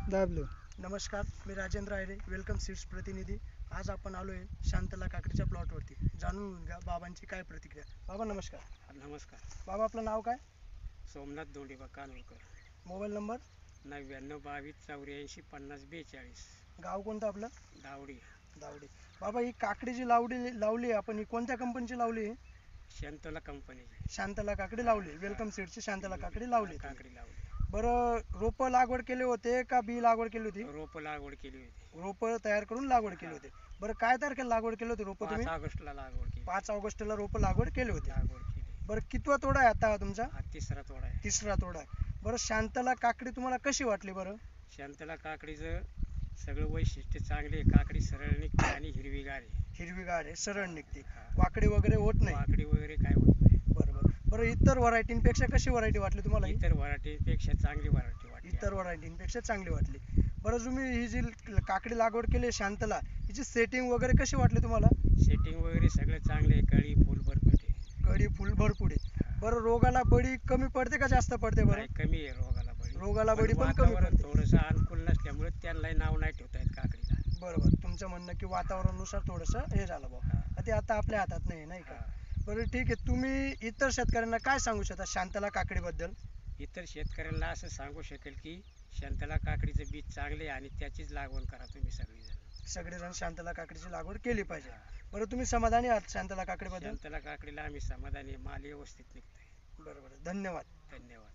दाबलो. नमस्कार, मी Rajendra Ayre, welcome seeds प्रतिनिधी. आज आपण आलो आहे शांतला काकडीच्या प्लॉटवरती. जाणून घेऊया बाबांची काय प्रतिक्रिया. बाबा नमस्कार. नमस्कार. बाबा आपलं नाव काय? सोमनाथ दोंडीबा कानोरकर. Mobile number? 9922 22 50 42. गाव कोणतं आपलं? दावडी. दावडी. बाबा ही काकडी जी लावली आपण, ही कोणत्या कंपनीची लावली आहे? शांतला कंपनीची शांतला काकडी लावली. वेलकम सीड्सची शांतला काकडी लावली. काकडी लावली. बरं, रोपं लागवड केले होते का बी लागवड केली होती? रोपं लागवड केली होती. रोपं तयार करून लागवड केली होती. बरं, काय तारखेला लागवड केली होती रोपं 5 तुम्ही? ऑगस्टला लागवड केली. 5 ऑगस्टला रोपं लागवड केली होती. लागवड केली. बरं, कितवा तोडा आहे आता तुमचा? हा तिसरा तोडा आहे. तिसरा तोडा आहे. बरं, शांतला काकडी तुम्हाला कशी वाटली बरं? शांतला काकडीचं सगळं वैशिष्ट्य चांगले. काकडी सरळ निघते आणि हिरवीगार आहे. हिरवीगार आहे, सरळ निघते, हा. वाकडी वगैरे होत नाही. वाकडी वगैरे काय होत नाही. बरोबर. बरं, इतर व्हरायटींपेक्षा कशी व्हरायटी वाटली तुम्हाला ही? इतर व्हरायटीपेक्षा चांगली व्हरायटी वाटते. इतर व्हरायटींपेक्षा चांगली वाटली. बरं, तुम्ही ही जी काकडी लागवड केली शांतला, हिची सेटिंग वगैरे कशी वाटली तुम्हाला? सेटिंग वगैरे सगळं चांगले आहे. कळी फुल भरपूर आहे. कळी फुल भरपूर आहे. बरं, रोगाला बळी कमी पडते का जास्त पडते बरं? नाही, कमी आहे रोगाला बळी. रोगाला बळी पण कमी वातावरण पडते. थोडंसं अनुकूल नसल्यामुळे त्यांना नाव नाही ठेवता येत काकडीला. बरोबर, तुमचं म्हणणं की वातावरणानुसार थोडंसं हे झालं हा. बा, ते आता आपल्या हातात नाही का? बरं, ठीक आहे. तुम्ही इतर शेतकऱ्यांना काय सांगू शकता शांतला काकडीबद्दल? इतर शेतकऱ्यांना असं सांगू शकेल की शांतला काकडीचं बीज चांगले आहे आणि त्याचीच लागवड करा तुम्ही सगळेजण. सगळेजण शांतला काकडीची लागवड केली पाहिजे. बरं, तुम्ही समाधानी आहात शांतला काकडीबद्दल? शांतला काकडीला आम्ही समाधानी आहे. माल व्यवस्थित निघतोय. बरोबर, धन्यवाद. धन्यवाद.